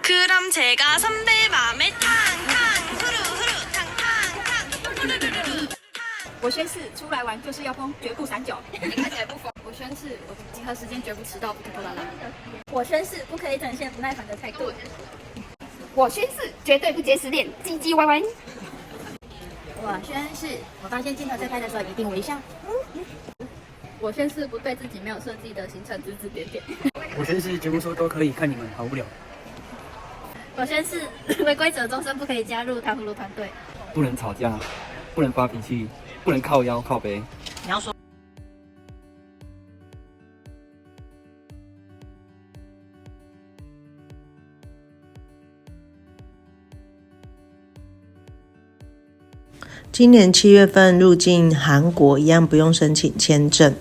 그럼 제가 선배 맘에 탕탕 후루 후루 탕탕탕 후루루루 我宣誓，出来玩就是要疯，绝不闪脚。你看起来不疯。我宣誓，我集合时间绝不迟到，不拖拖拉拉。我宣誓，不可以展现不耐烦的态度。我宣誓，绝对不接失恋，唧唧歪歪。我宣誓，我发现镜头在拍的时候一定微笑。我宣誓，不对自己没有设计的行程指指点点。我宣誓，节目说都可以，看你们好无聊。我宣誓，违规者终身不可以加入糖葫芦团队。不能吵架，不能发脾气，不能靠腰靠背。你要说。今年7月份入境韩国一样不用申请签证，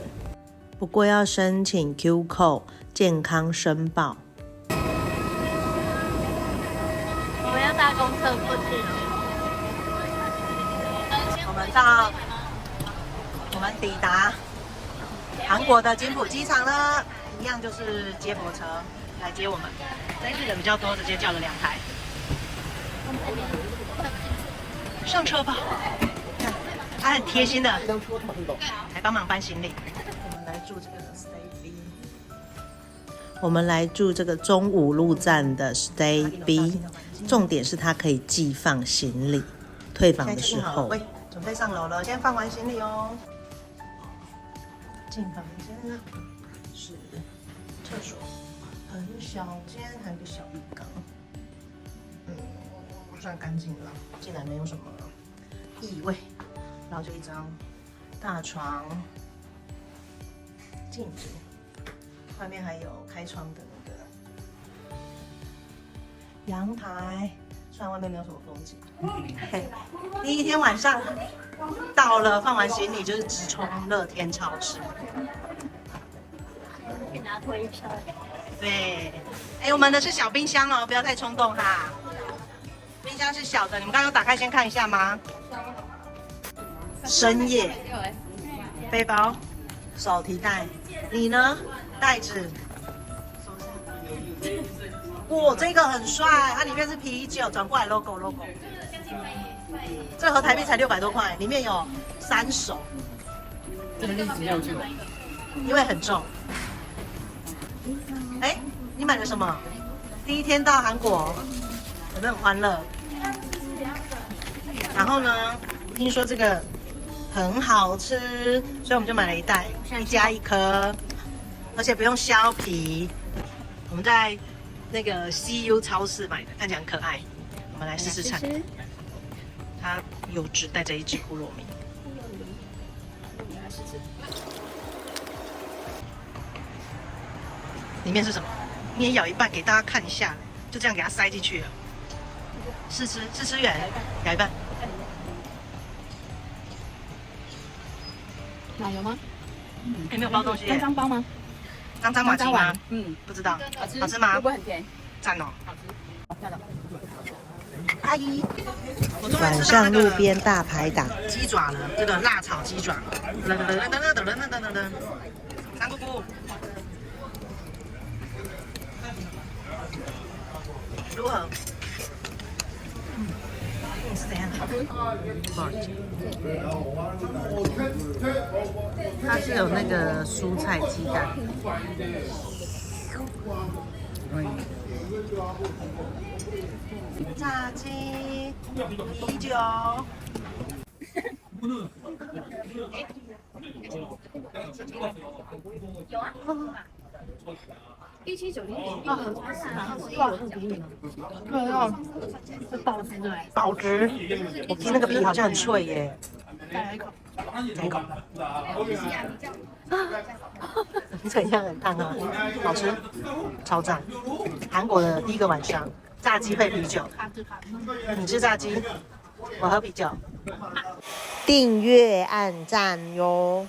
不过要申请 Q Code 健康申报。我们要搭公车过去了。我们抵达韩国的金浦机场了，一样就是接驳车来接我们。这一次人比较多，直接叫了2台。上车吧。他很贴心的，还帮忙搬行李。我们来住这个中武路站的 Stay B， 重点是它可以寄放行李，退房的时候。喂，准备上楼了，先放完行李哦。进房间呢是厕所，很小间，还有一个小浴缸。算干净了，进来没有什么异味。然后就一张大床，镜子，外面还有开窗的那个阳台，虽然外面没有什么风景。第一天晚上到了，放完行李就是直冲乐天超市。给拿推车。对，我们的是小冰箱哦，不要太冲动哈。冰箱是小的，你们刚刚有打开先看一下吗？深夜背包、手提袋，你呢？袋子。哇，这个很帅，它里面是啤酒，转过来 logo。这盒台币才600多块，里面有3手。这个例子要进来，因为很重。你买了什么？第一天到韩国，有没有很欢乐？然后呢，听说这个很好吃，所以我们就买了1袋，1加1颗，而且不用削皮。我们在那个 CU 超市买的，看起来很可爱。我们来试试看。它有只带着一只胡萝米。里面是什么？你也咬一半给大家看一下，就这样给它塞进去了。试吃远，咬一半。奶油吗？没有包东西。脏包吗？脏马鸡吗？不知道。好吃吗？会不会很甜？赞哦。好吃。阿姨，晚上路边大排档，鸡爪了，这个辣炒鸡爪。三姑姑，如何？是怎样？不好意思。它是有那个蔬菜鸡蛋。炸鸡、啤酒。有啊。1790哦，对哦，是爆汁的。保值，我听那个皮好像很脆耶。再来一口。怎样？很烫啊，好吃，超赞。韩国的第一个晚上，炸鸡配啤酒。你吃炸鸡，我喝啤酒。订阅按赞哟。